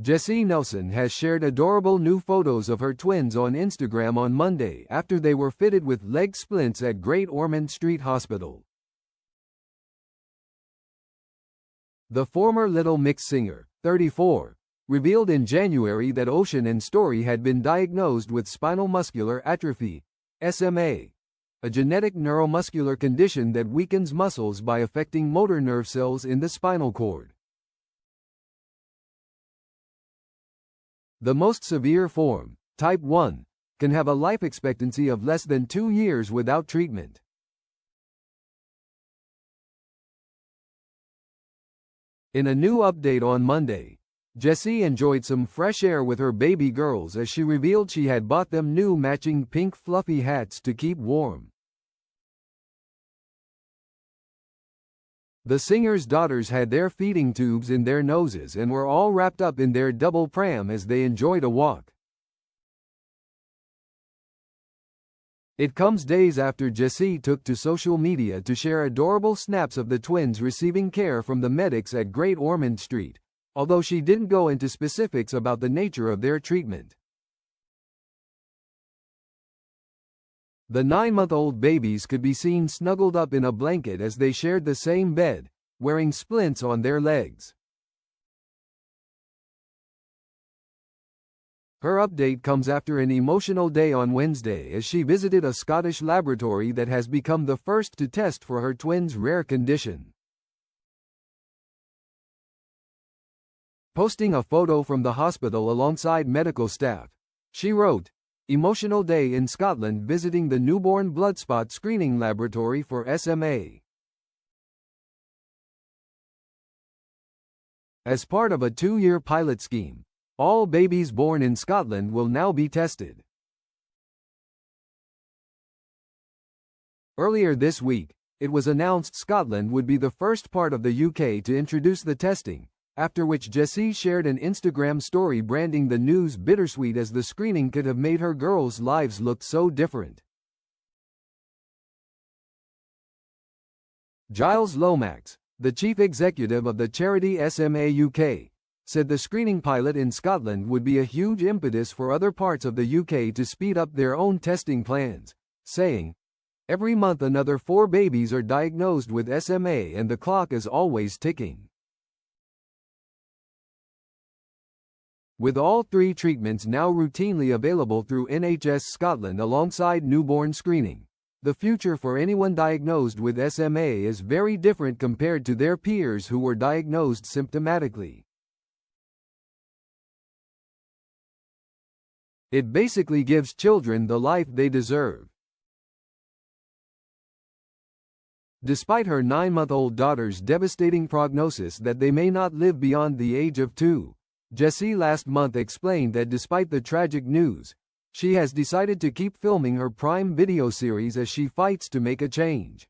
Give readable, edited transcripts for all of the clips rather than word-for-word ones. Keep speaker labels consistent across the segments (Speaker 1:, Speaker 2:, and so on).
Speaker 1: Jesy Nelson has shared adorable new photos of her twins on Instagram on Monday after they were fitted with leg splints at Great Ormond Street Hospital. The former Little Mix singer, 34, revealed in January that Ocean and Story had been diagnosed with spinal muscular atrophy, SMA, a genetic neuromuscular condition that weakens muscles by affecting motor nerve cells in the spinal cord. The most severe form, type 1, can have a life expectancy of less than 2 years without treatment. In a new update on Monday, Jesy enjoyed some fresh air with her baby girls as she revealed she had bought them new matching pink fluffy hats to keep warm. The singer's daughters had their feeding tubes in their noses and were all wrapped up in their double pram as they enjoyed a walk. It comes days after Jesy took to social media to share adorable snaps of the twins receiving care from the medics at Great Ormond Street, although she didn't go into specifics about the nature of their treatment. The 9-month-old babies could be seen snuggled up in a blanket as they shared the same bed, wearing splints on their legs. Her update comes after an emotional day on Wednesday as she visited a Scottish laboratory that has become the first to test for her twins' rare condition. Posting a photo from the hospital alongside medical staff, she wrote, "Emotional day in Scotland visiting the newborn blood spot screening laboratory for SMA." As part of a 2-year pilot scheme, all babies born in Scotland will now be tested. Earlier this week, it was announced Scotland would be the first part of the UK to introduce the testing, after which Jesy shared an Instagram story branding the news bittersweet as the screening could have made her girls' lives look so different. Giles Lomax, the chief executive of the charity SMA UK, said the screening pilot in Scotland would be a huge impetus for other parts of the UK to speed up their own testing plans, saying, "Every month another 4 babies are diagnosed with SMA and the clock is always ticking." With all 3 treatments now routinely available through NHS Scotland alongside newborn screening, the future for anyone diagnosed with SMA is very different compared to their peers who were diagnosed symptomatically. It basically gives children the life they deserve. Despite her 9-month-old daughter's devastating prognosis that they may not live beyond the age of 2, Jesy last month explained that despite the tragic news, she has decided to keep filming her Prime Video series as she fights to make a change.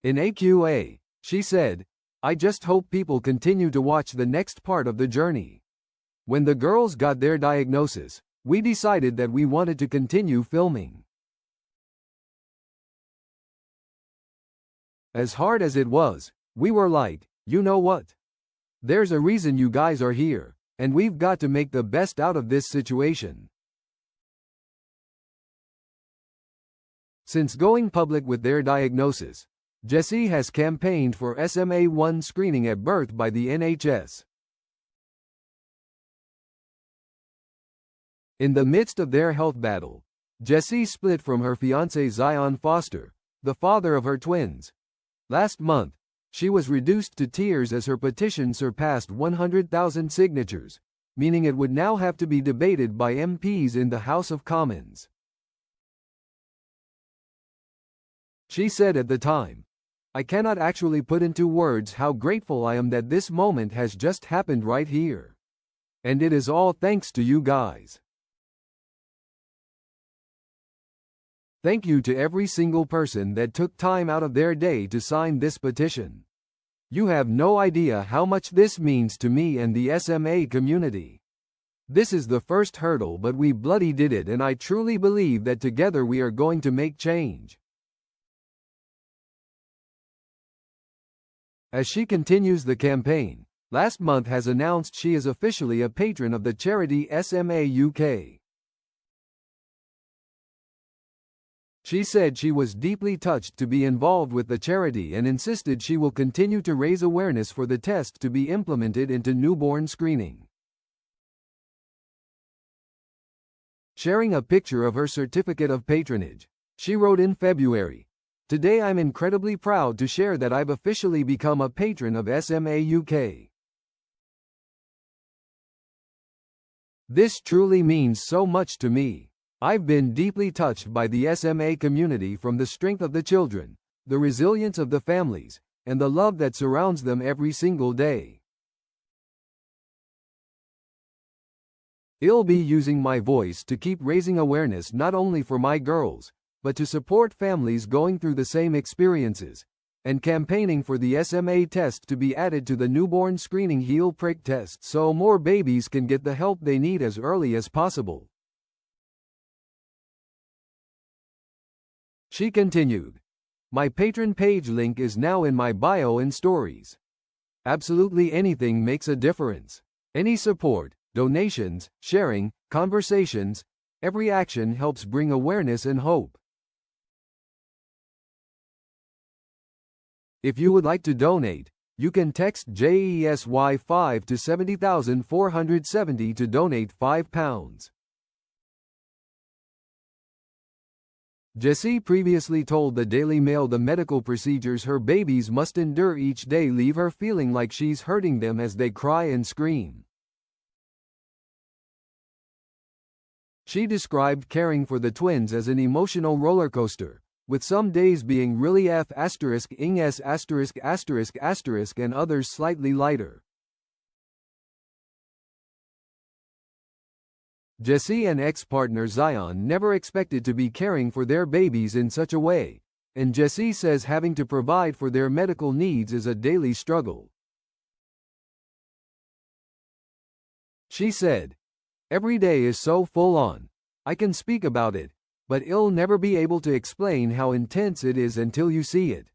Speaker 1: In AQA, she said, "I just hope people continue to watch the next part of the journey. When the girls got their diagnosis, we decided that we wanted to continue filming. As hard as it was, we were like, you know what? There's a reason you guys are here, and we've got to make the best out of this situation." Since going public with their diagnosis, Jesy has campaigned for SMA1 screening at birth by the NHS. In the midst of their health battle, Jesy split from her fiancé Zion Foster, the father of her twins. Last month, she was reduced to tears as her petition surpassed 100,000 signatures, meaning it would now have to be debated by MPs in the House of Commons. She said at the time, "I cannot actually put into words how grateful I am that this moment has just happened right here. And it is all thanks to you guys. Thank you to every single person that took time out of their day to sign this petition. You have no idea how much this means to me and the SMA community. This is the first hurdle, but we bloody did it, and I truly believe that together we are going to make change." As she continues the campaign, last month has announced she is officially a patron of the charity SMA UK. She said she was deeply touched to be involved with the charity and insisted she will continue to raise awareness for the test to be implemented into newborn screening. Sharing a picture of her certificate of patronage, she wrote in February, "Today I'm incredibly proud to share that I've officially become a patron of SMA UK. This truly means so much to me. I've been deeply touched by the SMA community from the strength of the children, the resilience of the families, and the love that surrounds them every single day. I'll be using my voice to keep raising awareness not only for my girls, but to support families going through the same experiences, and campaigning for the SMA test to be added to the newborn screening heel prick test so more babies can get the help they need as early as possible." She continued, "My patron page link is now in my bio and stories. Absolutely anything makes a difference. Any support, donations, sharing, conversations, every action helps bring awareness and hope. If you would like to donate, you can text JESY5 to 70,470 to donate £5. Jesy previously told the Daily Mail the medical procedures her babies must endure each day leave her feeling like she's hurting them as they cry and scream. She described caring for the twins as an emotional roller coaster, with some days being really F***ing S***** and others slightly lighter. Jesy and ex-partner Zion never expected to be caring for their babies in such a way, and Jesy says having to provide for their medical needs is a daily struggle. She said, "Every day is so full on. I can speak about it, but I'll never be able to explain how intense it is until you see it.